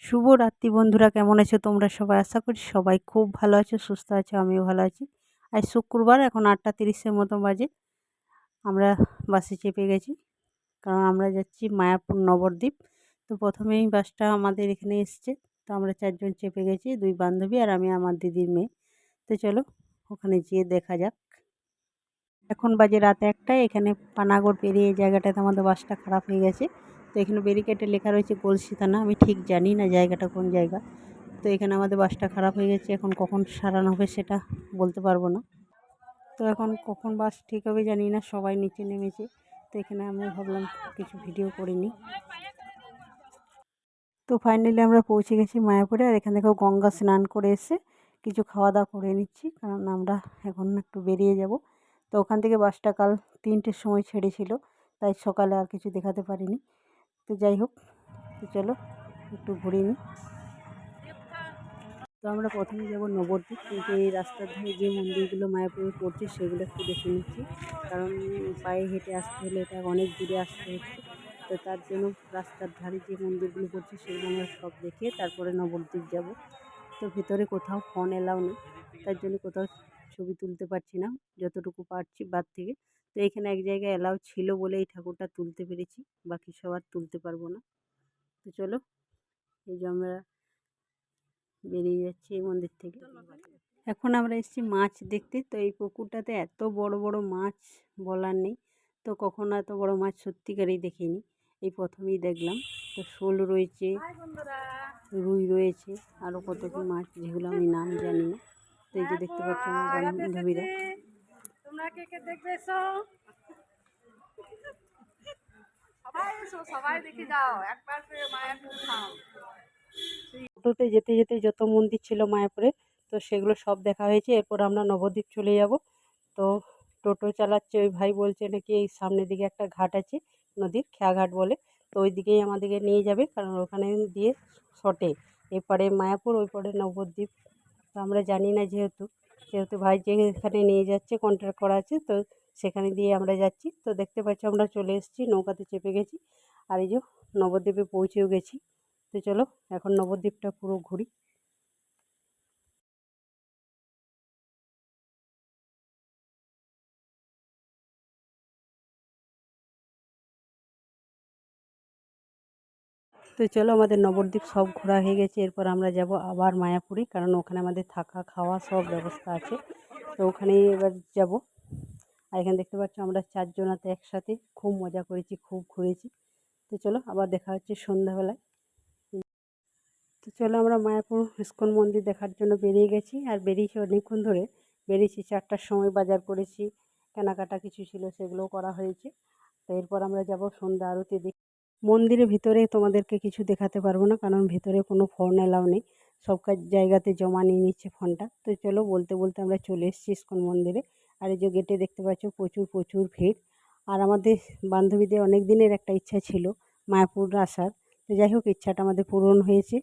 শুভ রাত্রি বন্ধুরা, কেমন আছো তোমরা সবাই? আশা করি সবাই খুব ভালো আছো, সুস্থ আছো, আমিও ভালো আছি। আজ শুক্রবার, এখন 8:30-এর মতো বাজে। আমরা বাসে চেপে গেছি, কারণ আমরা যাচ্ছি মায়াপুর নবদ্বীপ। তো প্রথমেই বাসটা আমাদের এখানে এসছে, তো আমরা 4 জন চেপে গেছি, 2 বান্ধবী আর আমি, আমার দিদির মেয়ে। তো চলো ওখানে যেয়ে দেখা যাক। এখন বাজে রাত 1টায়। এখানে পানাগড় পেরিয়ে এই জায়গাটাতে আমাদের বাসটা খারাপ হয়ে গেছে। তো এখানে ব্যারিকেডে লেখা রয়েছে গলসি থানা। আমি ঠিক জানি না জায়গাটা কোন জায়গা। তো এখানে আমাদের বাসটা খারাপ হয়ে গেছে, এখন কখন সারানো হবে সেটা বলতে পারবো না। তো এখন কখন বাস ঠিক হবে জানি না, সবাই নিচে নেমেছে। তো এখানে আমি ভাবলাম কিছু ভিডিও করে নিই। তো ফাইনালি আমরা পৌঁছে গেছি মায়াপুরে, আর এখান থেকেও গঙ্গা স্নান করে এসে কিছু খাওয়া দাওয়া করে নিচ্ছি, কারণ আমরা এখন একটু বেরিয়ে যাব। তো ওখান থেকে বাসটা কাল 3টের সময় ছেড়েছিল, তাই সকালে আর কিছু দেখাতে পারিনি। তো যাই হোক, তো চলো একটু ঘুরে নিই। তো আমরা প্রথমে যাব নবদ্বীপ, কিন্তু এই রাস্তার ধারে যে মন্দিরগুলো মায়াপুরে পড়ছে সেগুলো একটু দেখে নিচ্ছি, কারণ পায়ে হেঁটে আসতে হলে এটা অনেক দূরে আসতে হচ্ছে। তো তার জন্য রাস্তার ধারে যে মন্দিরগুলো পড়ছে সেগুলো আমরা সব দেখে তারপরে নবদ্বীপ যাব। তো ভিতরে কোথাও ফোন এলাও নেই, তার জন্য কোথাও ছবি তুলতে পারছি না, যতটুকু পারছি বাদ থেকে। তো এখানে এক জায়গায় এলাও ছিল বলে এই ঠাকুরটা তুলতে পেরেছি, বাকি সব আর তুলতে পারবো না। তো চলো, এই যে আমরা বেরিয়ে যাচ্ছি এই মন্দির থেকে। এখন আমরা এসেছি মাছ দেখতে। তো এই পুকুরটাতে এত বড় বড় মাছ বলার নেই। তো কখনো এত বড় মাছ সত্যিকারই দেখিনি, এই প্রথমেই দেখলাম। তো শোল রয়েছে, রুই রয়েছে, আরও কত কি মাছ যেগুলো আমি নাম জানি না। তো এই যে দেখতে পাচ্ছি আমার বান্ধবীরা। তোমরা কে কে দেখবে এসো, সবাই এসো, সবাই দেখে যাও একবার করে মায়াপুর ধাম। টোটোতে যেতে যেতে যত মন্দির ছিল মায়াপুরে, তো সেগুলো সব দেখা হয়েছে। এরপর আমরা নবদ্বীপ চলে যাব। তো টোটো চালাচ্ছে ওই ভাই, বলছে নাকি এই সামনের দিকে একটা ঘাট আছে নদীর, খেয়াঘাট বলে। তো ওই দিকেই আমাদেরকে নিয়ে যাবে, কারণ ওখানে দিয়ে শর্টে এপারে মায়াপুর ওই পারে নবদ্বীপ। তো আমরা জানি না, যেহেতু যেহেতু ভাই যেখানে নিয়ে যাচ্ছে কন্ট্রাক্ট করা আছে, তো সেখানে দিয়ে আমরা যাচ্ছি। তো দেখতে পাচ্ছি আমরা চলে এসেছি, নৌকাতে চেপে গেছি, আর এই যে নবদ্বীপে পৌঁছেও গেছি। তো চলো এখন নবদ্বীপটা পুরো ঘুরি। তো চলো, আমাদের নবদ্বীপ সব ঘোরা হয়ে গেছে। এরপর আমরা যাব আবার মায়াপুরে, কারণ ওখানে আমাদের থাকা খাওয়া সব ব্যবস্থা আছে। তো ওখানেই এবার যাব। আর এখানে দেখতে পাচ্ছ আমরা 4 জনাতে একসাথে খুব মজা করেছি, খুব ঘুরেছি। তো চলো আবার দেখা হচ্ছে সন্ধ্যাবেলায়। তো চলো, আমরা মায়াপুর ইস্কন মন্দির দেখার জন্য বেরিয়ে গেছি, আর বেরিয়েছি অনেকক্ষণ ধরে। বেরিয়েছি 4টার সময়, বাজার করেছি, কেনাকাটা কিছু ছিল সেগুলোও করা হয়েছে। তো এরপর আমরা যাব সন্ধ্যা আরতি দেখতে। মন্দিরের ভিতরে তোমাদেরকে কিছু দেখাতে পারবো না, কারণ ভিতরে কোনো ফোন এলাও নেই, সব জায়গাতে জমা নিয়ে নিচ্ছে ফোনটা। তো চলো, বলতে বলতে আমরা চলে এসেছি ইস্কন মন্দিরে। আর এই যে গেটে দেখতে পাচ্ছ প্রচুর প্রচুর ভিড়। আর আমাদের বান্ধবীদের অনেক দিনের একটা ইচ্ছা ছিল মায়াপুর আসার। তো যাই হোক, ইচ্ছাটা আমাদের পূরণ হয়েছে।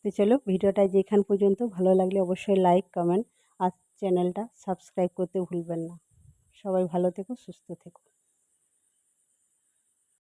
তো চলো, ভিডিওটা যেখান পর্যন্ত, ভালো লাগলে অবশ্যই লাইক, কমেন্ট আর চ্যানেলটা সাবস্ক্রাইব করতে ভুলবেন না। সবাই ভালো থেকো, সুস্থ থেকো।